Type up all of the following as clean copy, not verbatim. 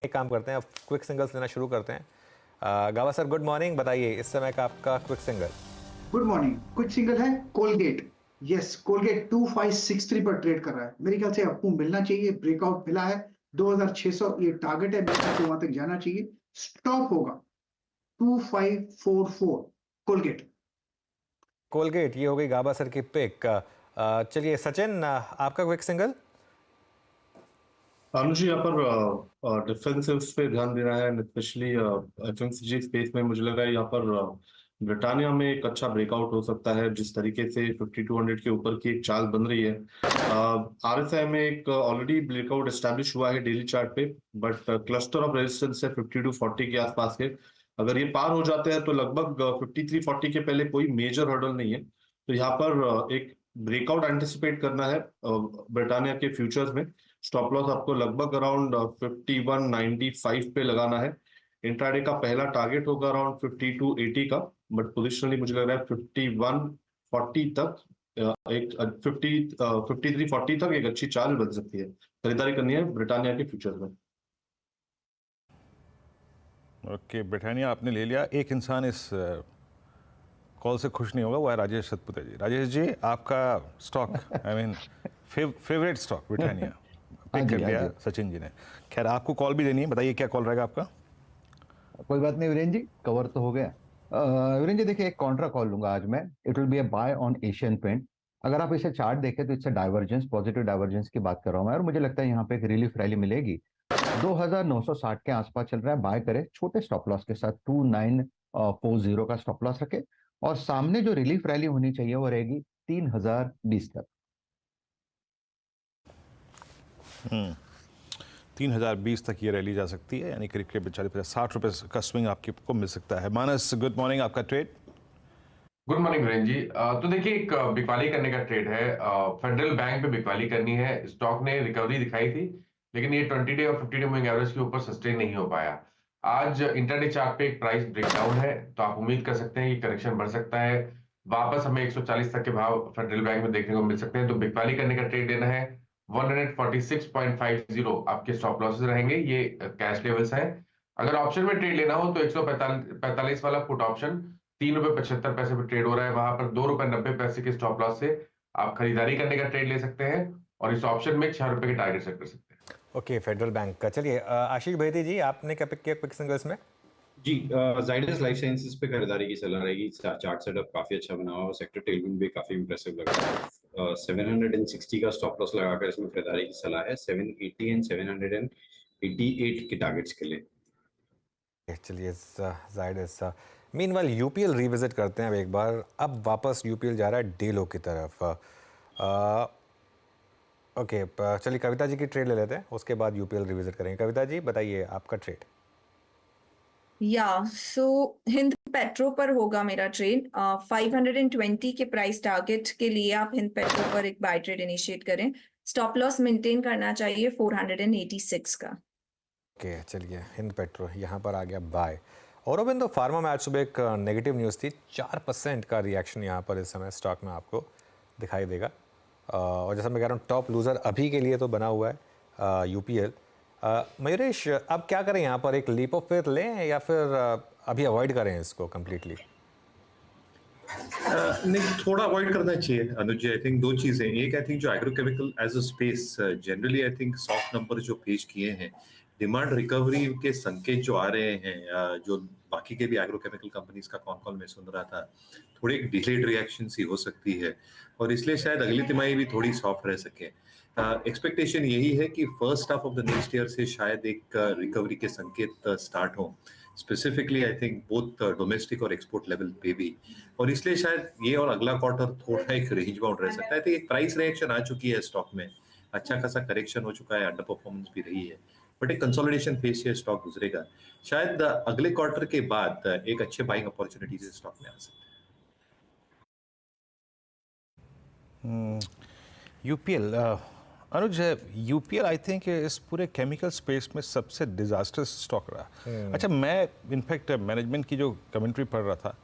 एक काम करते हैं, अब क्विक सिंगल्स लेना शुरू करते हैं। गावा सर गुड मॉर्निंग, बताइए इस समय का आपका quick single. Good morning. Quick single है कोलगेट। यस, कोलगेट 2563 पर ट्रेड कर रहा है। मेरे ख्याल से आपको मिलना चाहिए, ब्रेकआउट मिला है 2600, ये टारगेट है, मेरे ख्याल से वहां तक जाना चाहिए। स्टॉप होगा 2544 कोलगेट। कोलगेट, ये हो गई गाबा सर की पिक। चलिए सचिन, आपका क्विक सिंगल। मुझे यहाँ पर डिफेंसिव पे ध्यान देना है, स्पेशली एफएमसीजी स्पेस में। मुझे लग रहा है यहाँ पर ब्रिटानिया में एक अच्छा ब्रेकआउट हो सकता है, जिस तरीके से 5200 के ऊपर की एक चाल बन रही है। आरएसआई में एक ऑलरेडी ब्रेकआउट एस्टैब्लिश हुआ है डेली चार्ट पे, बट क्लस्टर ऑफ रेजिस्टेंस है 5240 के आसपास के। अगर ये पार हो जाते हैं तो लगभग 5340 के पहले कोई मेजर हर्डल नहीं है, तो यहाँ पर एक ब्रेकआउट एंटिसिपेट करना है ब्रिटानिया के फ्यूचर्स में। स्टॉप लॉस आपको लगभग अराउंड 5195 पे लगाना है। इंट्राडे का पहला टारगेट होगा अराउंड 5280 का, बट पोजिशनली मुझे लग रहा है 5140 तक एक 5340 तक एक अच्छी चाल बन सकती है। खरीदारी करनी है ब्रिटानिया के फ्यूचर में। ओके, ब्रिटानिया आपने ले लिया। एक इंसान इस कॉल से खुश नहीं होगा, वो है राजेश सतपुते जी। राजेश जी, आपका stock I mean favourite stock Britannia pick कर लिया सचिन जी ने। खैर आपको कॉल भी देनी है, बताइए क्या कॉल रहेगा आपका। कोई बात नहीं वीरेंद्र जी, कवर तो हो गया। वीरेंद्र जी देखिए, एक कॉन्ट्रा कॉल लूंगा आज मैं। It will be a buy on Asian Paint. अगर आप इसे चार्ट देखें तो इससे डाइवर्जेंस, पॉजिटिव डाइवर्जेंस की बात कर रहा हूं मैं, और मुझे लगता है यहाँ पे एक रिलीफ रैली मिलेगी। 2960 के आसपास चल रहा है, बाय करे छोटे स्टॉप लॉस के साथ। 2940 का स्टॉप लॉस रखे, और सामने जो रिलीफ रैली होनी चाहिए वो रहेगी 3020 तक। 3020 तक ये रैली जा सकती है, यानी करीब करीब 40-60 का स्विंग आपको मिल सकता है। मानस गुड मॉर्निंग, आपका trade. Good morning Virendra ji. तो देखिए, एक बिकवाली करने का ट्रेड है। फेडरल बैंक पे बिकवाली करनी है। स्टॉक ने रिकवरी दिखाई थी, लेकिन ये 20 डे और 50 डे मूविंग एवरेज के ऊपर सस्टेन नहीं हो पाया। आज इंटरडे चार्ट पे एक प्राइस ब्रेकडाउन है, तो आप उम्मीद कर सकते हैं कि करेक्शन बढ़ सकता है। वापस हमें 140 तक के भाव फेडरल बैंक में देखने को मिल सकते हैं, तो बिकवाली करने का ट्रेड देना है। 146.50 आपके स्टॉप लॉसेस रहेंगे, ये कैश लेवल्स हैं। अगर ऑप्शन में ट्रेड लेना हो तो 145 वाला पुट ऑप्शन ₹3.75 पे ट्रेड हो रहा है। वहां पर ₹2.90 के स्टॉप लॉस से आप खरीदारी करने का ट्रेड ले सकते हैं, और इस ऑप्शन में ₹6 के टारगेट सेट कर सकते हैं। ओके, फेडरल बैंक का। चलिए आशीष भाई जी, आपने क्या पिक किया क्विक सिंगल्स में। जी, जाइडस लाइफ साइंसेज पे खरीदारी की सलाह रहेगी। चार्ट सेटअप काफी अच्छा बना हुआ है, सेक्टर टेलविंड भी काफी इंप्रेसिव लग रहा है। 760 का स्टॉप लॉस लगाकर इसमें खरीदारी की सलाह है। 780 एंड 788 के टारगेट्स के लिए। चलिए जाइडस। मीनवाइल यूपीएल रिविजिट करते हैं अब एक बार। अब वापस यूपीएल जा रहा है डेलो की तरफ। ओके, चलिए कविता जी की ट्रेड ले लेते हैं, उसके बाद यूपीएल रिविजिट करेंगे। कविता जी बताइए आपका ट्रेड। सो हिंद पेट्रो पर होगा मेरा ट्रेड। 520 के प्राइस टारगेट के लिए आप हिंद पेट्रो पर एक बाय ट्रेड इनिशिएट करें। स्टॉप लॉस मेंटेन करना चाहिए 486 का। ओके, चलिए हिंद पेट्रो यहाँ पर आ गया बाय। औरोबिंदो फार्मा में आज सुबह एक नेगेटिव न्यूज़ थी। 4% का रिएक्शन यहाँ पर इस समय स्टॉक में आपको दिखाई देगा। और जैसा मैं कह रहा हूँ, टॉप लूज़र अभी के लिए तो बना हुआ है यूपीएल। मयूरेश, अब क्या करें यहाँ पर, एक लीप ऑफ फेथ लें या फिर अभी अवॉइड करें इसको कम्प्लीटली। नहीं, थोड़ा अवॉइड करना चाहिए अनुज जी। आई थिंक दो चीजें, एक आई थिंक जो agrochemical as a space generally I think soft number जो पेश किए हैं, डिमांड रिकवरी के संकेत जो आ रहे हैं, जो बाकी के भी एग्रोकेमिकल कंपनीज का कॉल में सुन रहा था, थोड़ी एक डिलेड रिएक्शन सी हो सकती है, और इसलिए शायद अगली तिमाही भी थोड़ी सॉफ्ट रह सके। एक्सपेक्टेशन यही है कि first half of the next year से शायद एक रिकवरी के संकेत स्टार्ट हो, specifically I think both domestic और एक्सपोर्ट लेवल पे भी, और इसलिए शायद ये और अगला क्वार्टर थोड़ा एक रेंज बाउंड रह सकता है। तो एक प्राइस रिएक्शन आ चुकी है स्टॉक में, अच्छा खासा करेक्शन हो चुका है, अंडर परफॉर्मेंस भी रही है, बट एक कंसोलिडेशन फेज से स्टॉक गुजरेगा। शायद अगले क्वार्टर के बाद एक अच्छे बाइंग अपॉर्चुनिटी से स्टॉक में आ सकते हैं। UPL, Anuj, UPL I think इस पूरे केमिकल स्पेस में सबसे डिजास्टर्स स्टॉक रहा। अच्छा, मैं इनफैक्ट मैनेजमेंट की जो कमेंट्री पढ़ रहा था,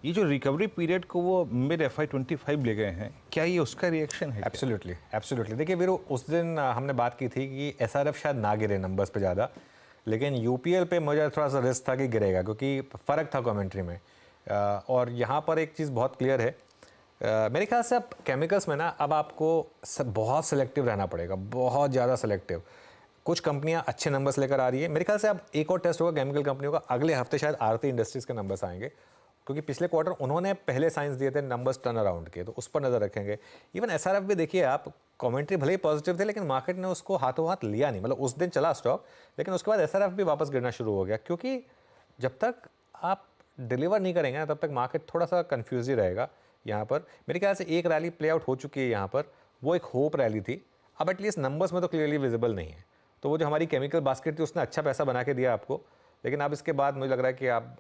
ये जो रिकवरी पीरियड को वो मिड FY25 ले गए हैं, क्या ये उसका रिएक्शन है? Absolutely, absolutely. देखिए वीरू, उस दिन हमने बात की थी कि एसआरएफ शायद ना गिरे नंबर्स पे ज़्यादा, लेकिन यूपीएल पे मुझे थोड़ा सा रिस्क था कि गिरेगा, क्योंकि फ़र्क था कमेंट्री में। और यहाँ पर एक चीज़ बहुत क्लियर है, मेरे ख्याल से अब केमिकल्स में ना अब आपको बहुत सिलेक्टिव रहना पड़ेगा, बहुत ज़्यादा सिलेक्टिव। कुछ कंपनियां अच्छे नंबर्स लेकर आ रही है, मेरे ख्याल से अब एक और टेस्ट होगा केमिकल कंपनियों का, अगले हफ्ते शायद आरती इंडस्ट्रीज़ के नंबर्स आएंगे, क्योंकि पिछले क्वार्टर उन्होंने पहले साइंस दिए थे नंबर्स टर्न अराउंड के, तो उस पर नज़र रखेंगे। इवन एसआरएफ भी देखिए आप, कमेंट्री भले ही पॉजिटिव थे लेकिन मार्केट ने उसको हाथों हाथ लिया नहीं, मतलब उस दिन चला स्टॉक, लेकिन उसके बाद एसआरएफ भी वापस गिरना शुरू हो गया, क्योंकि जब तक आप डिलीवर नहीं करेंगे ना तब तक मार्केट थोड़ा सा कन्फ्यूज ही रहेगा। यहाँ पर मेरे ख्याल से एक रैली प्ले आउट हो चुकी है यहाँ पर, वो एक होप रैली थी, अब एटलीस्ट नंबर्स में तो क्लियरली विजिबल नहीं है। तो वो जो हमारी केमिकल बास्केट थी उसने अच्छा पैसा बना के दिया आपको, लेकिन अब इसके बाद मुझे लग रहा है कि आप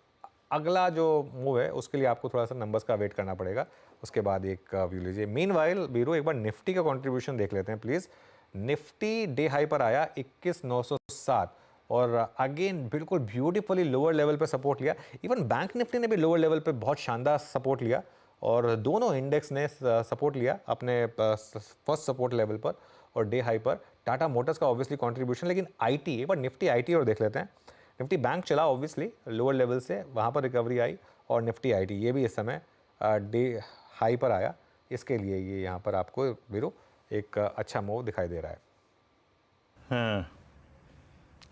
अगला जो मूव है उसके लिए आपको थोड़ा सा नंबर्स का वेट करना पड़ेगा, उसके बाद एक व्यू लीजिए। मीनवाइल बीरू एक बार निफ्टी का कंट्रीब्यूशन देख लेते हैं प्लीज़। निफ्टी डे हाई पर आया 21,907 और अगेन बिल्कुल ब्यूटीफुली लोअर लेवल पे सपोर्ट लिया। इवन बैंक निफ्टी ने भी लोअर लेवल पे बहुत शानदार सपोर्ट लिया और दोनों इंडेक्स ने सपोर्ट लिया अपने फर्स्ट सपोर्ट लेवल पर और डे हाई पर। टाटा मोटर्स का ऑब्वियसली कंट्रीब्यूशन, लेकिन आईटी एक बार निफ्टी आईटी और देख लेते हैं। निफ्टी बैंक चला ऑब्वियसली लोअर लेवल से, वहाँ पर रिकवरी आई और निफ्टी आईटी ये भी इस समय डे हाई पर आया, इसके लिए ये यहाँ पर आपको वीरो एक अच्छा मूव दिखाई दे रहा है। हाँ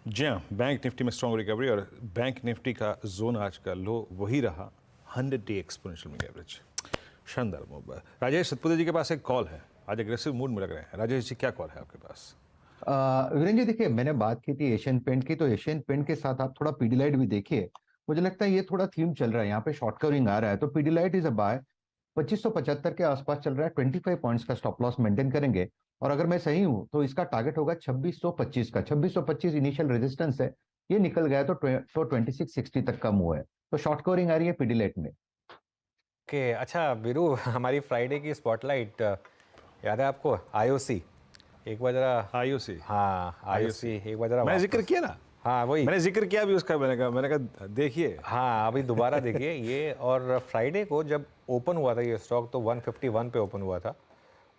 जी हाँ, बैंक निफ्टी में स्ट्रॉन्ग रिकवरी और बैंक निफ्टी का जोन आज का लो वही रहा 100 डे एक्सपोनेंशियल मूविंग एवरेज। शानदार मूव। राजेश सतपुते जी के पास एक कॉल है, आज एग्रेसिव मूड में लग रहे हैं। राजेश जी क्या कॉल है आपके पास? वीरेंद्र जी देखिए, मैंने बात की थी एशियन पेंट की, तो एशियन पेंट के साथ आप थोड़ा पीडीलाइट भी देखिए, मुझे लगता है ये थोड़ा थीम चल रहा है, यहाँ पे शॉर्ट कवरिंग आ रहा है, तो पीडीलाइट इज अ बाय। 2575 के आसपास चल रहा है, 25 पॉइंट्स का स्टॉप लॉस मेंटेन करेंगे और अगर मैं सही हूं तो इसका टारगेट होगा 2625 का। 2625 इनिशियल रेजिस्टेंस है, ये निकल गया तो 2660 तक का मूव है, तो शॉर्ट कवरिंग आ रही है पीडीलाइट में। ओके अच्छा वीरू, हमारी फ्राइडे की स्पॉटलाइट याद है आपको? आईओसी एक बार जरा, आईओसी, हाँ आईओसी एक बार जरा मैंने जिक्र वापस- किया ना, हाँ वही मैंने जिक्र किया भी उसका, मैंने कहा देखिए। हाँ अभी दोबारा देखिए ये। और फ्राइडे को जब ओपन हुआ था ये स्टॉक तो 151 पे ओपन हुआ था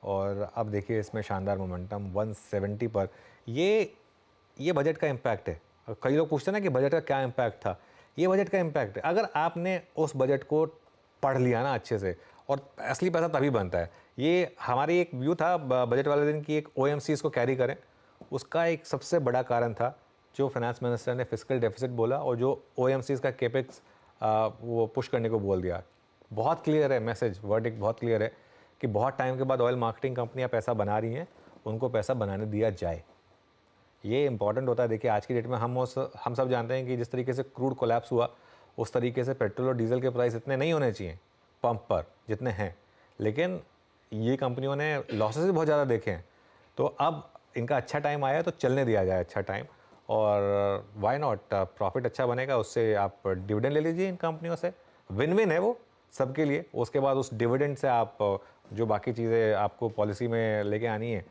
और अब देखिए इसमें शानदार मोमेंटम 170 पर। ये बजट का इम्पैक्ट है। कई लोग पूछते हैं ना कि बजट का क्या इम्पैक्ट था, ये बजट का इम्पैक्ट है। अगर आपने उस बजट को पढ़ लिया ना अच्छे से, और असली पैसा तभी बनता है। ये हमारी एक व्यू था बजट वाले दिन की, एक ओएमसी इसको कैरी करें, उसका एक सबसे बड़ा कारण था जो फाइनेंस मिनिस्टर ने फिस्कल डेफिसिट बोला और जो ओएमसीज का केपेक्स वो पुश करने को बोल दिया। बहुत क्लियर है मैसेज, वर्डिक्ट बहुत क्लियर है कि बहुत टाइम के बाद ऑयल मार्केटिंग कंपनियां पैसा बना रही हैं, उनको पैसा बनाने दिया जाए। ये इंपॉर्टेंट होता है। देखिए आज की डेट में हम सब जानते हैं कि जिस तरीके से क्रूड कोलैप्स हुआ उस तरीके से पेट्रोल और डीजल के प्राइस इतने नहीं होने चाहिए पंप पर जितने हैं, लेकिन ये कंपनियों ने लॉसेस भी बहुत ज़्यादा देखे हैं। तो अब इनका अच्छा टाइम आया है तो चलने दिया जाए अच्छा टाइम, और वाई नॉट, प्रॉफिट अच्छा बनेगा, उससे आप डिविडेंड ले लीजिए इन कंपनियों से, विन विन है वो सबके लिए। उसके बाद उस डिविडेंड से आप जो बाकी चीज़ें आपको पॉलिसी में लेके आनी है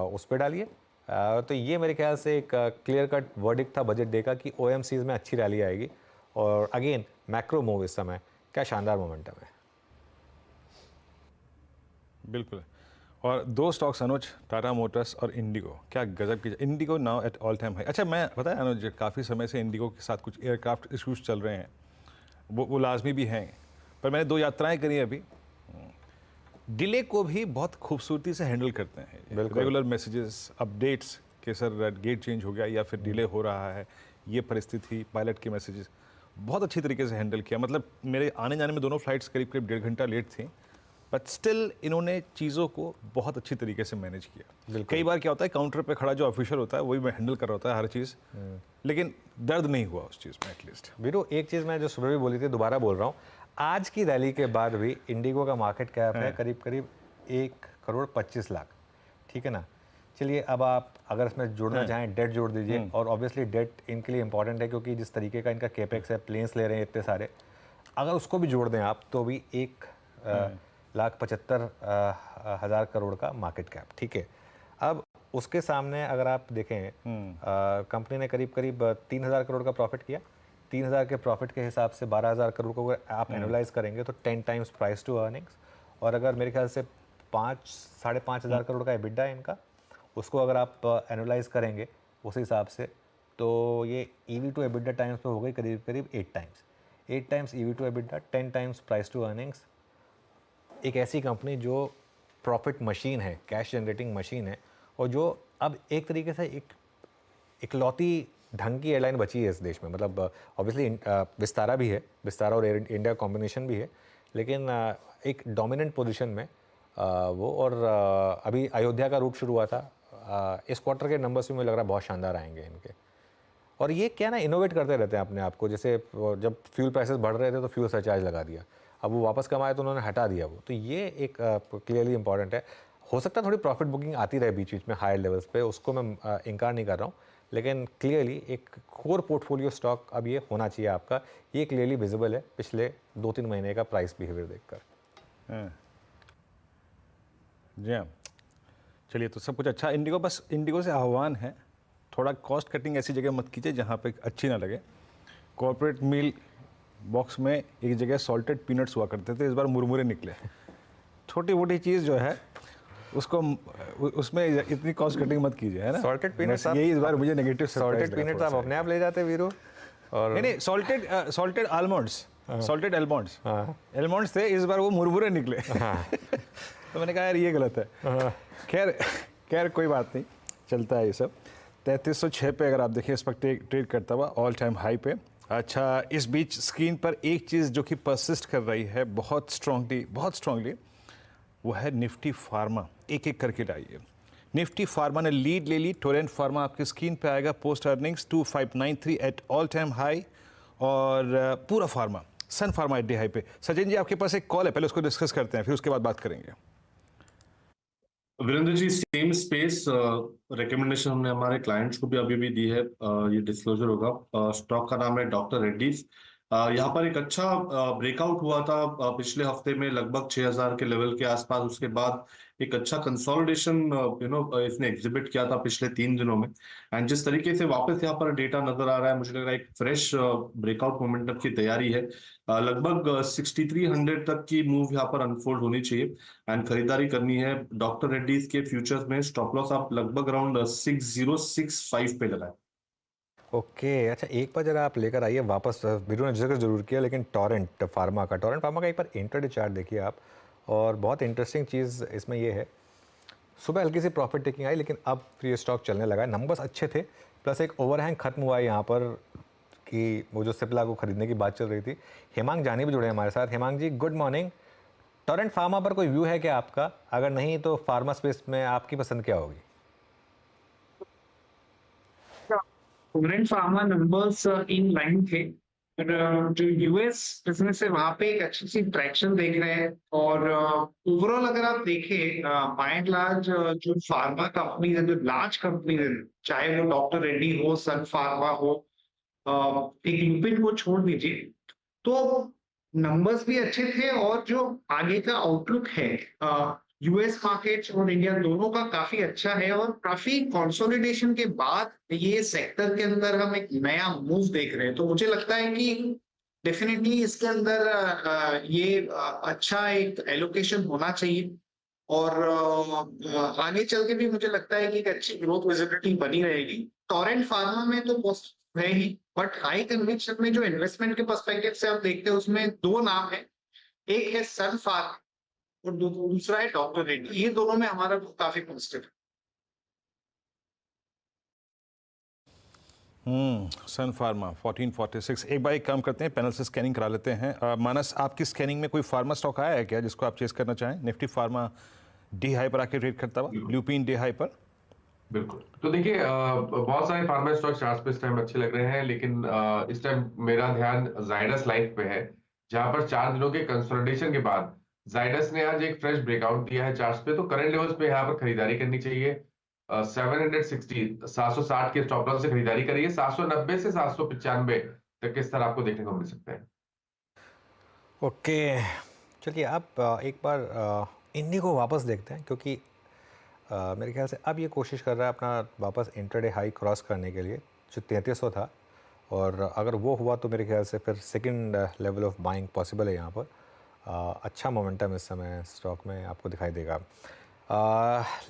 उस पर डालिए। तो ये मेरे ख्याल से एक क्लियर कट वर्डिक्ट था बजट डे का कि ओएमसीज में अच्छी रैली आएगी। और अगेन मैक्रो मूव इस समय, क्या शानदार मोमेंटम है। बिल्कुल। और दो स्टॉक्स अनुज, टाटा मोटर्स और इंडिगो, क्या गजब की। Indigo now at all time high. अच्छा मैं पता है अनुज, काफ़ी समय से इंडिगो के साथ कुछ एयरक्राफ्ट इश्यूज चल रहे हैं, वो लाजमी भी हैं, पर मैंने 2 यात्राएं करी अभी। डिले को भी बहुत खूबसूरती से हैंडल करते हैं, रेगुलर मैसेजेस, अपडेट्स कि सर गेट चेंज हो गया या फिर डिले हो रहा है, ये परिस्थिति, पायलट के मैसेजेस बहुत अच्छी तरीके से हैंडल किया। मतलब मेरे आने जाने में दोनों फ्लाइट्स करीब 1.5 घंटा लेट थी, बट स्टिल इन्होंने चीज़ों को बहुत अच्छी तरीके से मैनेज किया। कई बार क्या होता है, काउंटर पे खड़ा जो ऑफिशियल होता है वही मैं हैंडल कर रहा होता है हर चीज़, लेकिन दर्द नहीं हुआ उस चीज़ में एटलीस्ट। वीरू एक चीज़ मैं जो सुबह भी बोली थी दोबारा बोल रहा हूँ, आज की रैली के बाद भी इंडिगो का मार्केट कैप है करीब करीब 1,25,00,000, ठीक है ना। चलिए अब आप अगर इसमें जोड़ना चाहें, डेट जोड़ दीजिए, और ऑब्वियसली डेट इनके लिए इंपॉर्टेंट है क्योंकि जिस तरीके का इनका केपेक्स है, प्लेन्स ले रहे हैं इतने सारे, अगर उसको भी जोड़ दें आप तो भी 1,75,000 करोड़ का मार्केट कैप, ठीक है। अब उसके सामने अगर आप देखें कंपनी ने करीब करीब 3,000 करोड़ का प्रॉफिट किया। 3,000 के प्रॉफिट के हिसाब से 12,000 करोड़ को अगर आप एनालाइज करेंगे तो 10 टाइम्स प्राइस टू अर्निंग्स, और अगर मेरे ख्याल से 5-5.5 हज़ार करोड़ का एबिटा है इनका, उसको अगर आप एनालाइज करेंगे उस हिसाब से तो ये EV टू EBITDA टाइम्स पे हो गई करीब करीब 8 times. 8 times EV to EBITDA, 10 times price to earnings. एक ऐसी कंपनी जो प्रॉफिट मशीन है, कैश जनरेटिंग मशीन है, और जो अब एक तरीके से एक इकलौती ढंग की एयरलाइन बची है इस देश में। मतलब ऑब्वियसली विस्तारा भी है, विस्तारा और एयर इंडिया कॉम्बिनेशन भी है, लेकिन एक डोमिनेंट पोजीशन में वो। और अभी अयोध्या का रूट शुरू हुआ था। इस क्वार्टर के नंबर्स भी मुझे लग रहा है बहुत शानदार आएंगे इनके। और ये क्या ना, इनोवेट करते रहते हैं अपने आप को। जैसे जब फ्यूल प्राइसेस बढ़ रहे थे तो फ्यूल सरचार्ज लगा दिया, अब वो वापस कमाए तो उन्होंने हटा दिया वो। तो ये एक क्लियरली इंपॉर्टेंट है। हो सकता है थोड़ी प्रॉफिट बुकिंग आती रहे बीच बीच में हायर लेवल्स पे, उसको मैं इनकार नहीं कर रहा हूँ, लेकिन क्लियरली एक कोर पोर्टफोलियो स्टॉक अब ये होना चाहिए आपका। ये क्लियरली विजिबल है पिछले 2-3 महीने का प्राइस बिहेवियर देखकर। जी हाँ, चलिए, तो सब कुछ अच्छा। इंडिगो, बस इंडिगो से आह्वान है, थोड़ा कॉस्ट कटिंग ऐसी जगह मत कीजिए जहाँ पे अच्छी ना लगे। कॉर्पोरेट मील बॉक्स में एक जगह सॉल्टेड पीनट्स हुआ करते थे, इस बार मुरमुरे निकले। छोटी मोटी चीज़ जो है उसको उसमें इतनी कॉस्ट कटिंग मत कीजिए, है ना। सॉल्टेड पीनट्स, यही इस बार मुझे नेगेटिव सॉल्टेड पीनट्स आप अपने आप ले जाते वीरू। और नहीं, salted almonds, salted almonds, almonds थे, इस बार वो मुरमुरे निकले। तो मैंने कहा यार ये गलत है। खैर कोई बात नहीं, चलता है ये सब। 3306 पे अगर आप देखिए इस वक्त ट्रेड करता हुआ ऑल टाइम हाई पे। अच्छा, इस बीच स्क्रीन पर एक चीज़ जो कि परसिस्ट कर रही है बहुत स्ट्रांगली, वो है निफ्टी फार्मा। एक एक करके लाइए। निफ्टी फार्मा ने लीड ले ली। टोरेंट फार्मा आपकी स्क्रीन पे आएगा post earnings 2593 at all time high. और पूरा फार्मा, सन फार्मा एट डे हाई पे। सचिन जी, आपके पास एक कॉल है, पहले उसको डिस्कस करते हैं, फिर उसके बाद बात करेंगे। Virendra ji, same space recommendation हमने हमारे क्लाइंट्स को भी अभी भी दी है। ये डिस्क्लोजर होगा। स्टॉक का नाम है डॉक्टर रेड्डीज। यहाँ पर एक अच्छा ब्रेकआउट हुआ था पिछले हफ्ते में लगभग 6000 के लेवल के आसपास। उसके बाद एक अच्छा कंसोलिडेशन इसने एग्जिबिट किया था पिछले 3 दिनों में। एंड जिस तरीके से वापस यहाँ पर डेटा नजर आ रहा है, मुझे लग रहा है एक फ्रेश ब्रेकआउट मोमेंटम की तैयारी है। लगभग 6300 तक की मूव यहाँ पर अनफोल्ड होनी चाहिए एंड खरीदारी करनी है। डॉक्टर रेड्डीज के फ्यूचर्स में स्टॉप लॉस आप लगभग अराउंड 6065 पे लगाए। ओके, अच्छा, एक बार जरा आप लेकर आइए वापस। वीरू ने जिक्र जरूर किया, लेकिन टोरेंट फार्मा का एक बार इंट्राडे चार्ट देखिए आप। और बहुत इंटरेस्टिंग चीज़ इसमें ये है, सुबह हल्की सी प्रॉफिट टेकिंग आई, लेकिन अब ये स्टॉक चलने लगा है। नंबर्स अच्छे थे, प्लस एक ओवरहैंग खत्म हुआ है यहाँ पर कि वो जो सिप्ला को खरीदने की बात चल रही थी। हेमांग जानी भी जुड़े हैं हमारे साथ। हेमांग जी, गुड मॉर्निंग। टोरेंट फार्मा पर कोई व्यू है क्या आपका? अगर नहीं तो फार्मा स्पेस में आपकी पसंद क्या होगी? Torrent pharma numbers in line थे, पर जो यूएस बिजनेस है वहां पे एक अच्छी सी ट्रैक्शन देख रहे हैं। और ओवरऑल अगर आप देखें बाय एंड लार्ज जो फार्मा कंपनी है, जो लार्ज कंपनी है, चाहे वो डॉक्टर रेड्डी हो, सन फार्मा हो, एक लुपिन को छोड़ दीजिए, तो नंबर्स भी अच्छे थे। और जो आगे का आउटलुक है यूएस मार्केट्स और इंडिया दोनों का काफी अच्छा है। और काफी कंसोलिडेशन के बाद ये सेक्टर के अंदर हम एक नया मूव देख रहे हैं। तो मुझे लगता है कि डेफिनेटली इसके अंदर ये अच्छा एक एलोकेशन होना चाहिए। और आगे चल के भी मुझे लगता है कि एक अच्छी ग्रोथ विजिबिलिटी बनी रहेगी। टोरेंट फार्मा में तो पॉजिटिव है ही, बट हाई कन्विक्शन में जो इन्वेस्टमेंट के पर्सपेक्टिव से आप देखते हैं उसमें 2 नाम है। एक है सन फार्मा और दूसरा है डॉक्टर रेड्डी। ये दोनों में हमारा काफी पॉजिटिव है। सन फार्मा 1446। एक बार एक काम करते हैं, पैनल से स्कैनिंग करा लेते हैं। मानस, आपकी स्कैनिंग में कोई फार्मा स्टॉक आया है क्या जिसको आप चेस करना चाहें? निफ्टी फार्मा डी हाई पर आके ट्रेड करता हुआ, ल्यूपिन डी हाई पर। बिल्कुल, तो देखिए बहुत सारे फार्मा स्टॉक चार्ट्स पे इस टाइम अच्छे लग रहे हैं, लेकिन इस टाइम मेरा ध्यान जाइडस लाइफ पे है, जहां पर 4 दिनों के कंसोलिडेशन के बाद जाइडस ने आज एक फ्रेश ब्रेकआउट दिया है चार्ट्स पे। तो करंट लेवल्स पे यहाँ पर खरीदारी करनी चाहिए। 760 के स्टॉप लॉस से खरीदारी करिए। 790 से 795 तक के स्तर आपको देखने को मिल सकते हैं। ओके, चलिए आप एक बार इंडिगो वापस देखते हैं, क्योंकि मेरे ख्याल से अब ये कोशिश कर रहा है अपना वापस इंट्राडे हाई क्रॉस करने के लिए, जो 3300 था। और अगर वो हुआ तो मेरे ख्याल से फिर second level of buying possible है यहाँ पर। अच्छा मोमेंटम इस समय स्टॉक में आपको दिखाई देगा।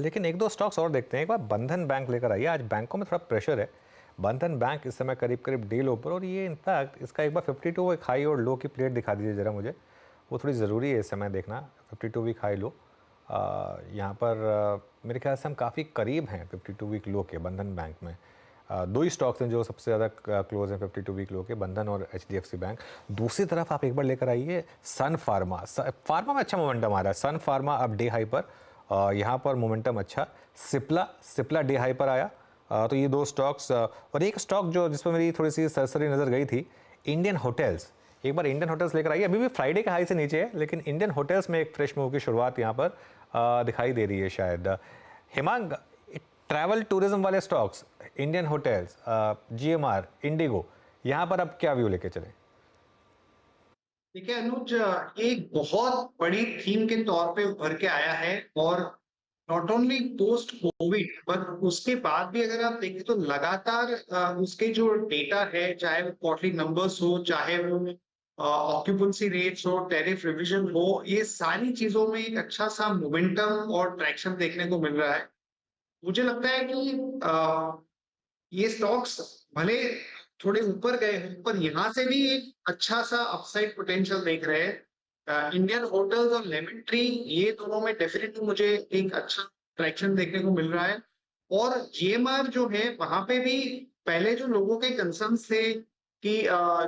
लेकिन 1-2 स्टॉक्स और देखते हैं। एक बार बंधन बैंक लेकर आइए। आज बैंकों में थोड़ा प्रेशर है। बंधन बैंक इस समय करीब करीब डे लो पर, और ये इनफैक्ट इसका एक बार 52 एक हाई और लो की प्लेट दिखा दीजिए ज़रा मुझे, वो थोड़ी ज़रूरी है इस समय देखना। 52 वीक हाई लो यहाँ पर मेरे ख्याल से हम काफ़ी करीब हैं 52 वीक लो के बंधन बैंक में। दो ही स्टॉक्स हैं जो सबसे ज़्यादा क्लोज हैं 52 वीक लो के, बंधन और HDFC बैंक। दूसरी तरफ आप एक बार लेकर आइए सन फार्मा। फार्मा में अच्छा मोमेंटम आ रहा है, सन फार्मा अब डे हाई पर, यहाँ पर मोमेंटम अच्छा। सिप्ला डे हाई पर आया। तो ये दो स्टॉक्स, और एक स्टॉक जो जिस पर मेरी थोड़ी सी सरसरी नज़र गई थी, इंडियन होटल्स। एक बार इंडियन होटल्स लेकर आइए, अभी भी फ्राइडे के हाई से नीचे है, लेकिन इंडियन होटल्स में एक फ्रेश मूव की शुरुआत यहाँ पर दिखाई दे रही है शायद। हिमांग, ट्रैवल टूरिज्म वाले stocks, Indian hotels, GMR, Indigo, यहाँ पर अब क्या व्यू लेके चले? देखिए अनुज, एक बहुत बड़ी थीम के तौर पे उभर के आया है, और not only post Covid but उसके बाद भी अगर आप देखें तो लगातार उसके जो डेटा है, चाहे वो क्वार्टरली नंबर्स हो, चाहे वो ऑक्यूपेंसी रेट्स हो, टैरिफ रिवीजन हो, ये सारी चीजों में एक अच्छा सा मोमेंटम और ट्रैक्शन देखने को मिल रहा है। मुझे लगता है कि ये स्टॉक्स भले थोड़े ऊपर गए हैं, पर यहाँ से भी एक अच्छा सा अपसाइड पोटेंशियल देख रहे हैं। इंडियन होटल्स और लेमन ट्री, ये दोनों में डेफिनेटली मुझे एक अच्छा ट्रैक्शन देखने को मिल रहा है। और GMR जो है, वहां पे भी पहले जो लोगों के कंसर्न्स थे कि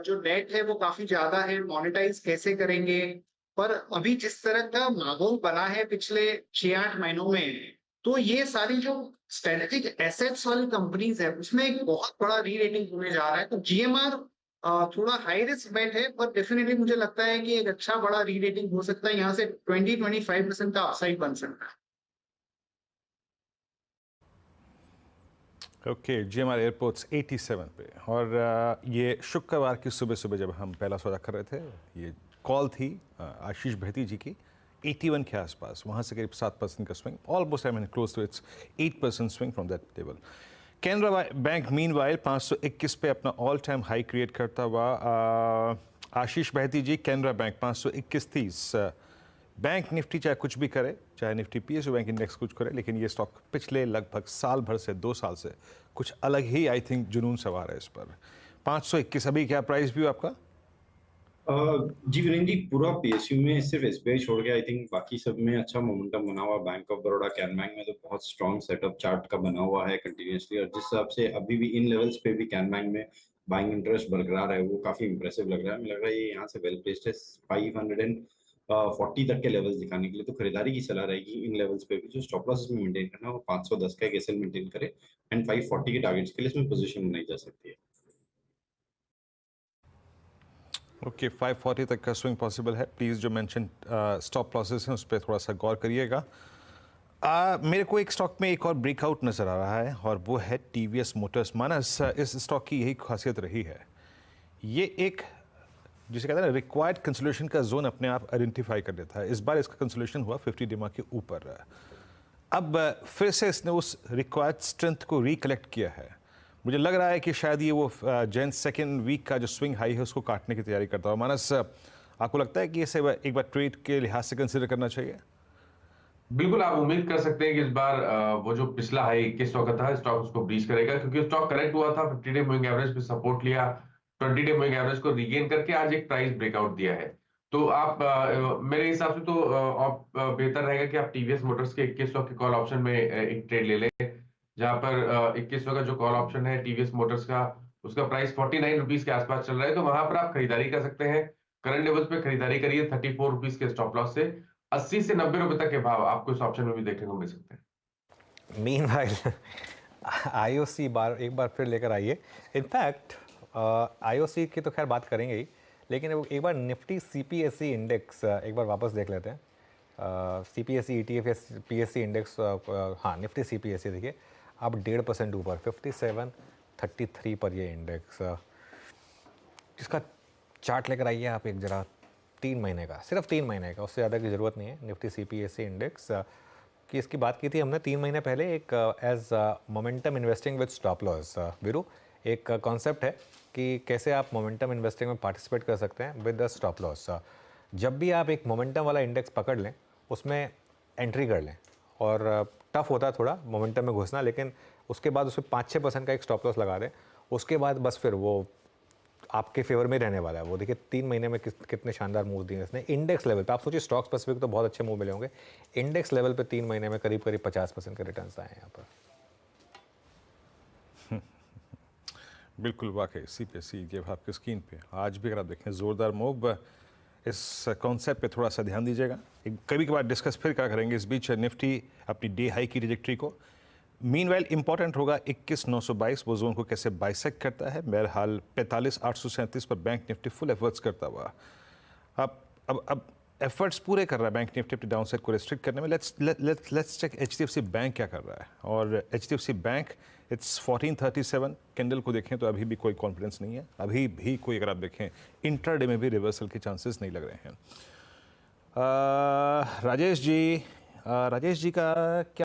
जो नेट है वो काफी ज्यादा है, मोनेटाइज कैसे करेंगे, पर अभी जिस तरह का माहौल बना है पिछले 6-8 महीनों में, तो ये सारी जो स्ट्रेटेजिक एसेट्स वाली कंपनीज है उसमें एक बहुत बड़ा री रेटिंग होने जा रहा है। तो GMR थोड़ा हाई रिस्क बेट है, पर डेफिनेटली मुझे लगता है कि एक अच्छा बड़ा री रेटिंग हो सकता है, यहाँ से 20-25% का अपसाइड बन सकता है। ओके, GMR एयरपोर्ट्स 87 पे, और ये शुक्रवार की सुबह सुबह जब हम पहला सौदा कर रहे थे, ये कॉल थी आशीष बहती जी की 81 के आसपास, वहाँ से करीब 7% का swing, almost I mean close to its 8% swing from that level. Canara bank meanwhile 521 पे अपना ऑल टाइम हाई क्रिएट करता हुआ। आशीष बहती जी, कैनरा बैंक 521.30। बैंक निफ्टी चाहे कुछ भी करे, चाहे निफ्टी PSU बैंक इंडेक्स कुछ करे, लेकिन ये स्टॉक पिछले लगभग साल भर से 2 साल से कुछ अलग ही आई थिंक जुनून सवार है इस पर। 521 अभी क्या प्राइस व्यू आपका? जी वीरेंद्र जी, पूरा PSU में सिर्फ SBI छोड़ के आई थिंक बाकी सब में अच्छा मोमेंटम बना हुआ। Bank of Baroda, can bank में तो बहुत स्ट्रॉन्ग सेटअप चार्ट का बना हुआ है कंटिन्यूसली, और जिस हिसाब से अभी भी इन लेवल्स पे भी कैन बैंक में बाइंग इंटरेस्ट बरकरार है, वो काफी इंप्रेसिव लग रहा है। मुझे लग रहा है ये यहाँ से वेल प्लेस्ड है 540 तक के लेवल्स दिखाने के लिए। तो खरीदारी की सलाह रहेगी इन लेवल्स पे भी। जो स्टॉप लॉस में मेंटेन करना है वो 510 का एक SL मेंटेन करे, एंड 540 के टारगेट्स के लिए इसमें पोजीशन बनाई जा सकती है। ओके, 540 तक का स्विंग पॉसिबल है। प्लीज़ जो मेंशन स्टॉप लॉसेस हैं उस पर थोड़ा सा गौर करिएगा। मेरे को एक स्टॉक में एक और ब्रेकआउट नज़र आ रहा है, और वो है TVS मोटर्स। मानस, इस स्टॉक की यही खासियत रही है, ये एक जिसे कहते हैं ना रिक्वायर्ड कंसोलिडेशन का जोन अपने आप आइडेंटिफाई कर देता है। इस बार इसका कंसोलिडेशन हुआ 50 DMA के ऊपर। अब फिर से इसने उस रिक्वायर्ड स्ट्रेंथ को रिकलेक्ट किया है। मुझे लग रहा है कि शायद ये वो जैन सेकेंड वीक का जो स्विंग हाई है उसको काटने की तैयारी करता है। मानस, आपको लगता है कि इसे एक बार ट्रेड के लिहाज से कंसिडर करना चाहिए? बिल्कुल, आप उम्मीद कर सकते हैं कि इस बार वो जो पिछला हाई 2100 का था, स्टॉक उसको ब्रीच करेगा, क्योंकि स्टॉक करेक्ट हुआ था, 50 डे मूविंग एवरेज पे सपोर्ट लिया, 20 डे मूविंग एवरेज को रीगेन करके आज एक प्राइस ब्रेकआउट दिया है। तो आप मेरे हिसाब से तो बेहतर रहेगा कि आप TVS मोटर्स के 2100 के कॉल ऑप्शन में एक ट्रेड ले लें, जहां पर 2100 का जो कॉल ऑप्शन है TVS मोटर्स का, उसका प्राइस 49 रुपीज के आसपास चल रहा है। तो वहां पर आप खरीदारी कर सकते हैं। करंट लेवल्स पे खरीदारी करिए 34 रुपीज के स्टॉप लॉस से। 80 से 90 रुपए तक के भाव आपको इस ऑप्शन में भी देखने को मिल सकते हैं। मीनवाइल IOC एक बार फिर लेकर आइए। इनफैक्ट IOC की तो खैर बात करेंगे ही, लेकिन एक बार निफ्टी CPSE इंडेक्स एक बार वापस देख लेते हैं। CPSE ETF PSE इंडेक्स, हाँ निफ्टी CPSE देखिए अब 1.5% ऊपर 5733 पर ये इंडेक्स। इसका चार्ट लेकर आइए आप एक जरा, 3 महीने का, सिर्फ 3 महीने का, उससे ज़्यादा की ज़रूरत नहीं है। निफ्टी CPSE इंडेक्स की इसकी बात की थी हमने 3 महीने पहले एक as momentum investing with stop loss. Veeru, एक कॉन्सेप्ट है कि कैसे आप मोमेंटम इन्वेस्टिंग में पार्टिसिपेट कर सकते हैं विद द स्टॉप लॉस। जब भी आप एक मोमेंटम वाला इंडेक्स पकड़ लें उसमें एंट्री कर लें, और टफ होता है थोड़ा मोमेंटम में घुसना, लेकिन उसके बाद उसमें 5-6% का एक स्टॉप लॉस लगा दें, उसके बाद बस फिर वो आपके फेवर में रहने वाला है। वो देखिए 3 महीने में कितने शानदार मूव दिए इसने। इंडेक्स लेवल पे आप सोचिए, स्टॉक स्पेसिफिक तो बहुत अच्छे मूव मिले होंगे, इंडेक्स लेवल पे 3 महीने में करीब 50% के रिटर्न्स आए हैं यहाँ पर। बिल्कुल वाकई CPSE जब आपकी स्क्रीन पे आज भी अगर आप देखें ज़ोरदार मूव। इस कॉन्सेप्ट पे थोड़ा सा ध्यान दीजिएगा, एक कभी कभार डिस्कस फिर क्या करेंगे। इस बीच निफ्टी अपनी डे हाई की ट्रैजेक्टरी को, मीनवाइल इंपॉर्टेंट होगा 21,922 वो जोन को कैसे बाइसेक्ट करता है। बहरहाल 45,837 पर बैंक निफ्टी फुल एफर्ट्स करता हुआ अब एफर्ट्स पूरे कर रहा है बैंक निफ्टी अपनी डाउनसाइड को रिस्ट्रिक्ट करने में। लेट्स चेक HDFC बैंक क्या कर रहा है। और HDFC बैंक इट्स 1437 कैंडल को देखें तो अभी भी कोई कॉन्फिडेंस नहीं है, अभी भी कोई, अगर आप देखें इंट्राडे में भी रिवर्सल के चांसेस नहीं लग रहे हैं। राजेश जी का क्या?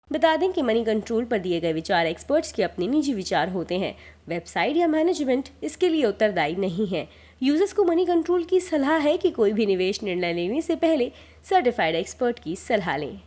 बता दें कि मनी कंट्रोल पर दिए गए विचार एक्सपर्ट्स के अपने निजी विचार होते हैं। वेबसाइट या मैनेजमेंट इसके लिए उत्तरदायी नहीं है। यूजर्स को मनी कंट्रोल की सलाह है कि कोई भी निवेश निर्णय लेने से पहले सर्टिफाइड एक्सपर्ट की सलाह लें।